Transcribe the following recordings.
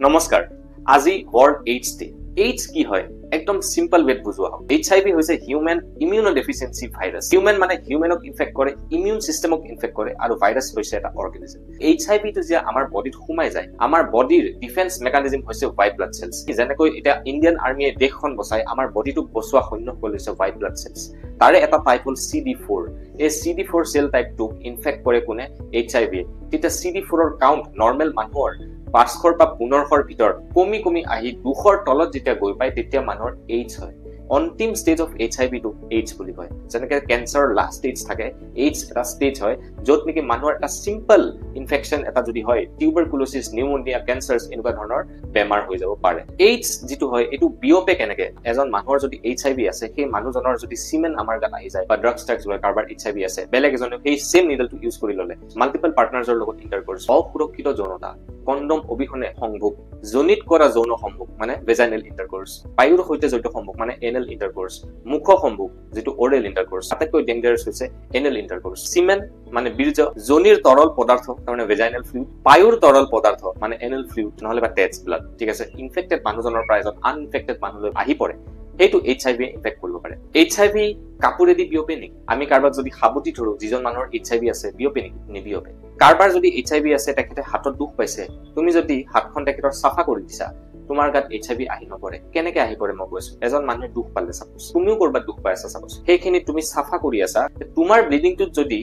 নমস্কাৰ আজি world AIDS day AIDS কি হয় একদম সিম্পল ওয়েট বুঝোৱা হোক এইচআইভি হৈছে হিউম্যান ইমিউনোডেফিসিয়েন্সি ভাইৰাস হিউম্যান মানে হিউম্যানক ইনফেক্ট কৰে ইমিউন সিস্টেমক ইনফেক্ট কৰে আৰু ভাইৰাস হৈছে এটা অৰ্গানিজম এইচআইভি তো যে আমাৰ বডিত সোমাই যায় আমাৰ বডিৰ ডিফেন্স মেকানিজম হৈছে হোয়াইট ব্লাড সেলস যেনেকৈ এটা ইন্ডিয়ান আৰ্মিয়ে দেশখন বচাই আমাৰ বডিটোক বচোৱা সৈন্যসকল হৈছে হোয়াইট ব্লাড সেলস তাৰে এটা টাইপ হল CD4 এই CD4 সেল টাইপটো ইনফেক্ট কৰে কোনে এইচআইভি তেতিয়া CD4 ৰ কাউন্ট নৰমাল মানুহৰ 500 বা 1500 ভিতৰত কমি আহি 200 তলত যেতিয়া গৈ পায় তেতিয়া মানুহৰ এইডস হয় অন্তিম stage of HIV to AIDS বুলি কয় যেনেকৈ ক্যান্সাৰ লাষ্ট স্টেজ থাকে এইডস এটা স্টেজ হয় যত নেকি মানুহৰ এটা সিম্পল ইনফেকশন এটা যদি হয় টিউবাৰকুলোসিস নিউমোনিয়া ক্যান্সাৰছ এনেকুৱা ধৰণৰ বেমাৰ হৈ যাব পাৰে এইডস যেটো হয় এটো বিয়পে কেনেকে এজন মানুহৰ যদি এইচআইভি আছে সেই মানুহজনৰ যদি সিমেন আমাৰ গাত আহি যায় বা ড্ৰাগছ টাইপছ লৈ কাৰবাৰ এইচআইভি আছে বেলেগ এজনে সেই সেম নিডলটো ইউজ কৰি ললে মাল্টিপল পাৰ্টনাৰছৰ লগত ইন্টাৰকোৰ্স অসুৰক্ষিত যৌনতা কন্ডম অবিহনে সংভোগ জনিত কৰা যৌন সংভোগ মানে ভেজাইনাল ইন্টাৰকোৰ্স পায়ুৰ সৈতে জড়িত সংভোগ মানে এনাল ইন্টাৰকোৰ্স মুখ সংভোগ যেটো ওৰেল ইন্টাৰকোৰ্স আটাইতকৈ ডেঞ্জাৰাছ হৈছে এনাল ইন্টাৰকোৰ্স সিমেন মানে বীৰ্য জনিৰ তৰল পদাৰ্থ মানে ভেজাইনাল ফ্লুইড পায়ুৰ তৰল পদাৰ্থ মানে এনাল ফ্লুইড নহলে বা টেজ ব্লাড ঠিক আছে ইনফেক্টেড মানুহজনৰ পৰা এজন আনইনফেক্টেড মানুহলৈ আহি পৰে হেতু এইচআইভি ইনফেক্ট কৰিব পাৰে এইচআইভি কাপুৰেদি বিয়পে নেকি আমি কাৰবাক যদি হাবতি ধৰো যিজন মানুহৰ এইচআইভি আছে বিয়পে নেকি নিবিয়পে কাৰবাৰ যদি এইচআইভি আছে তেখেতে হাতত দুখ পাইছে তুমি যদি হাতখন তেখেতৰ সাফা কৰি দিছা তোমাৰ গাত এইচআইভি আহি নপৰে কেনেকে আহি পৰে মই কৈছো এজন মানুহে দুখ পালে সাপোজ তুমিও কৰবা দুখ পাইছা সাপোজ সেইখিনি তুমি সাফা কৰি আছা তোমাৰ ব্লিডিংটো যদি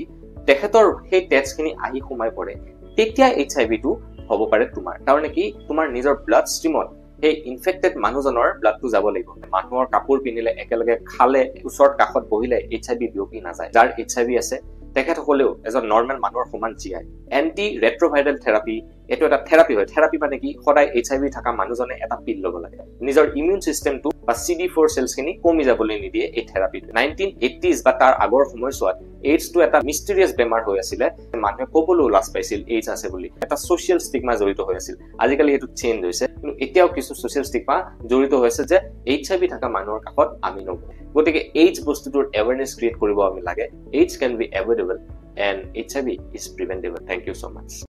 তেখেতৰ সেই টেজখিনি আহি সোমাই পৰে তেতিয়া এইচআইভি টো হ'ব পাৰে তোমাৰ কাৰণ কি তোমাৰ নিজৰ ব্লাড ষ্ট্ৰীমত এই ইনফেক্টেড মানুহজনৰ ব্লাডটো যাব লাগিব মানুহৰ কাপোৰ পিনিলে একেলগে খালে উচৰত কাখত বহিলে এইচআইভি বিয়পি নাযায় যাৰ এইচআইভি আছে তেখেতসকলেও এজন নৰ্মেল মানুহৰ সমান জিয়ায় এন্টি ৰেট্ৰোভাইৰাল থেৰাপি এটো এটা থেৰাপি হয় থেৰাপি মানে কি সদায় এইচআইভি থকা মানুহজনে এটা পিল ল'ব লাগে নিজৰ ইমিউন সিস্টেমটো বা CD4 সেলছখিনি কমি যাবলৈ নিদিয়ে এই থেৰাপিটো 1980s বা তাৰ আগৰ সময়ছোৱাত এইডস টো এটা মিষ্টেৰিয়াছ বেমাৰ হৈ আছিল মানুহে কবলৈ লাজ পাইছিল এইডস আছে বুলি এটা সোশ্যাল ষ্টিগমা জড়িত হৈ আছিল আজিকালি এটো চেঞ্জ হৈছে কিন্তু এতিয়াও কিছু সোশ্যাল ষ্টিগমা জড়িত হৈছে যে এইচআইভি থকা মানুহৰ কাষত আমি নব গতিকে এইডস বস্তুটোৰ এৱাৰনেছ ক্ৰিয়েট কৰিব আমি লাগে AIDS can be avoidable and HIV is preventable. Thank you so much.